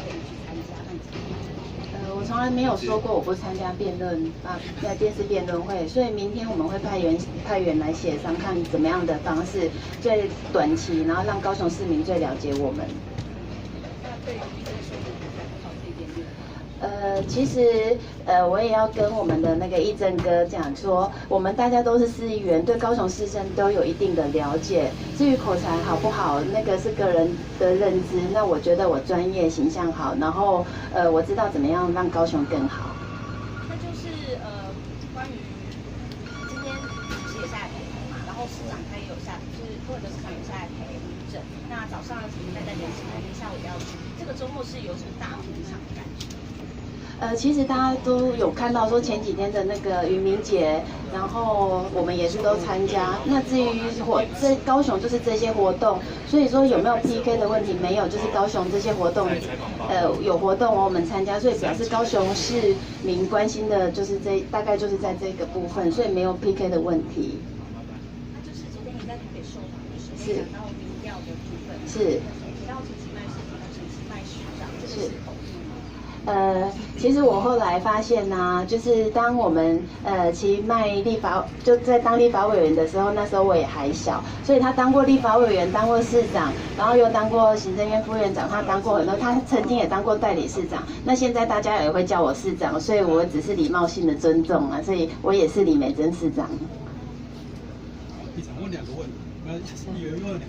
可以去参加，那你怎么看？我从来没有说过我不参加辩论在电视辩论会，所以明天我们会派员来协商，看怎么样的方式最短期，然后让高雄市民最了解我们。那对于医生说的好这边呢？其实我也要跟我们的那个义正哥讲说，我们大家都是市议员，对高雄市政都有一定的了解。至于口才好不好，那个是个人的认知。那我觉得我专业、形象好，然后我知道怎么样让高雄更好。那就是关于今天其实也下来陪同嘛，然后市长他也有下，就是柯文哲市长有下来陪民政。那早上陈明在联系，明天下午也要去。这个周末是有什么大补偿的感觉？其实大家都有看到说前几天的那个渔民节，然后我们也是都参加。那至于高雄就是这些活动，所以说有没有 PK 的问题没有，就是高雄这些活动，有活动我们参加，所以表示高雄市民关心的就是大概就是在这个部分，所以没有 PK 的问题。那就是昨天你在台北受访的时候讲到民调的部分，是提到陈其迈市长和陈其迈市长，这个是否定吗？其实我后来发现呢，就是当我们其迈就在当立法委员的时候，那时候我也还小，所以他当过立法委员，当过市长，然后又当过行政院副院长，他当过很多，他曾经也当过代理市长。那现在大家也会叫我市长，所以我只是礼貌性的尊重啊，所以我也是李美珍市长。议长问2个问题。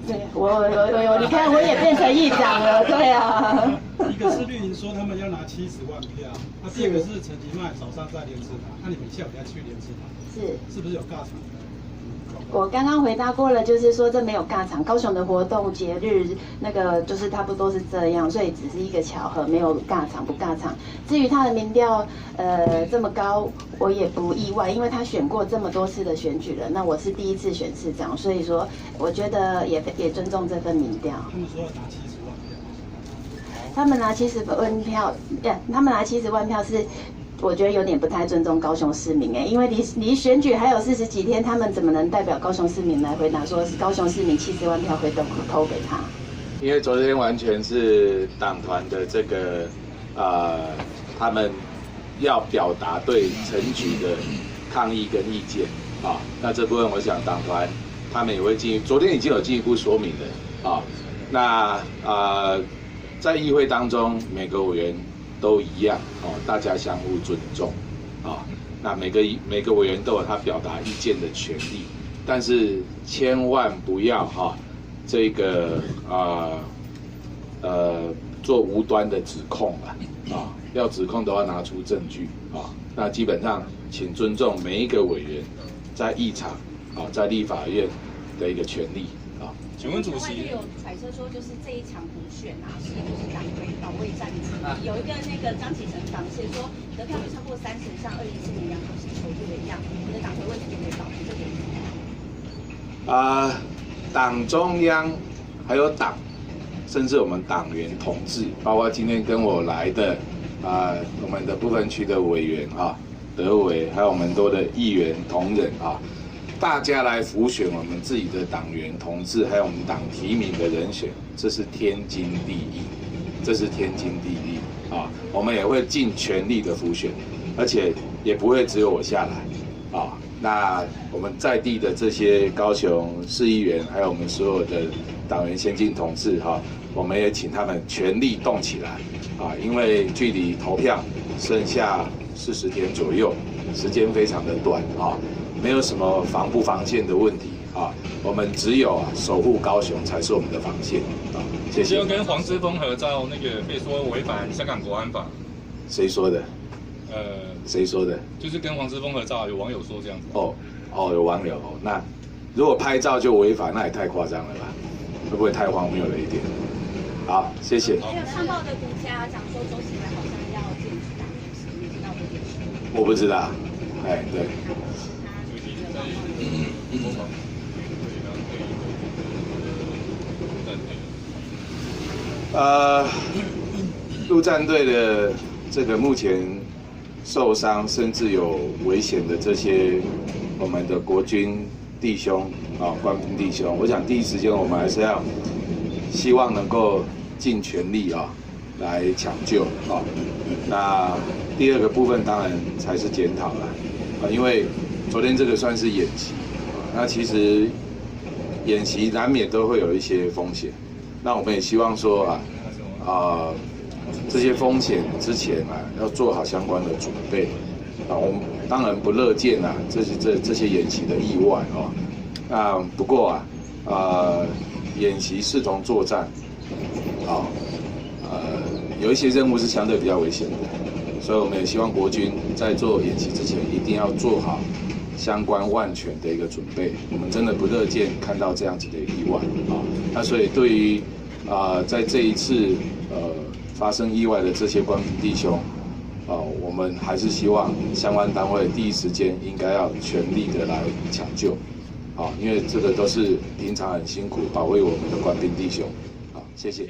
对，我，你看我也变成议长了，对啊。一个是绿营说他们要拿70万票，那第二个是陈其迈早上在莲池潭，那你们下午要去莲池潭，是不是有尬场？我刚刚回答过了，就是说这没有尬场，高雄的活动节日那个就是差不多是这样，所以只是一个巧合，没有尬场不尬场。至于他的民调这么高，我也不意外，因为他选过这么多次的选举了，那我是第一次选市长，所以说我觉得也尊重这份民调。他们说要拿70万票，他们拿70万票，他们拿70万票是。我觉得有点不太尊重高雄市民因为离选举还有40几天，他们怎么能代表高雄市民来回答说是高雄市民70万票会投给他？因为昨天完全是党团的这个他们要表达对陈局的抗议跟意见那这部分我想党团他们也会昨天已经有进一步说明了那在议会当中每个委员都一样大家相互尊重那每个委员都有他表达意见的权利，但是千万不要这个做无端的指控要指控都要拿出证据那基本上请尊重每一个委员在议场在立法院的一个权利请问主席有揣测说，就是这一场补选是就是党魁保卫战之一，有一个那个张启成党写说得票率超过30%，像2014年杨主席求助的一样，你的党魁为什么可以保护这点？党中央还有党，甚至我们党员同志，包括今天跟我来的我们的不分区的委员德伟，还有我们多的议员同仁大家来辅选我们自己的党员同志，还有我们党提名的人选，这是天经地义，这是天经地义我们也会尽全力的辅选，而且也不会只有我下来那我们在地的这些高雄市议员，还有我们所有的党员先进同志我们也请他们全力动起来因为距离投票剩下40天左右，时间非常的短没有什么防不防线的问题我们只有守护高雄才是我们的防线谢谢。就跟黄之锋合照那个被说违反香港国安法，谁说的？谁说的？就是跟黄之锋合照，有网友说这样子。有网友那如果拍照就违法，那也太夸张了吧？会不会太荒谬了一点？好，谢谢。还有上报的独家讲说周喜来好像要检举党员是你知道这件事？我不知道，对。陆战队的这个目前受伤甚至有危险的这些我们的国军弟兄官兵弟兄，我想第一时间我们还是要希望能够尽全力来抢救啊。那第二个部分当然才是检讨了啊，因为昨天这个算是演习，那其实演习难免都会有一些风险，那我们也希望说这些风险之前要做好相关的准备啊。我们当然不乐见这些演习的意外哦。那不过演习视同作战，有一些任务是相对比较危险的，所以我们也希望国军在做演习之前一定要做好相关万全的一个准备。我们真的不乐见看到这样子的意外啊。那所以对于在这一次发生意外的这些官兵弟兄我们还是希望相关单位第一时间应该要全力的来抢救。因为这个都是平常很辛苦保卫我们的官兵弟兄，好，谢谢。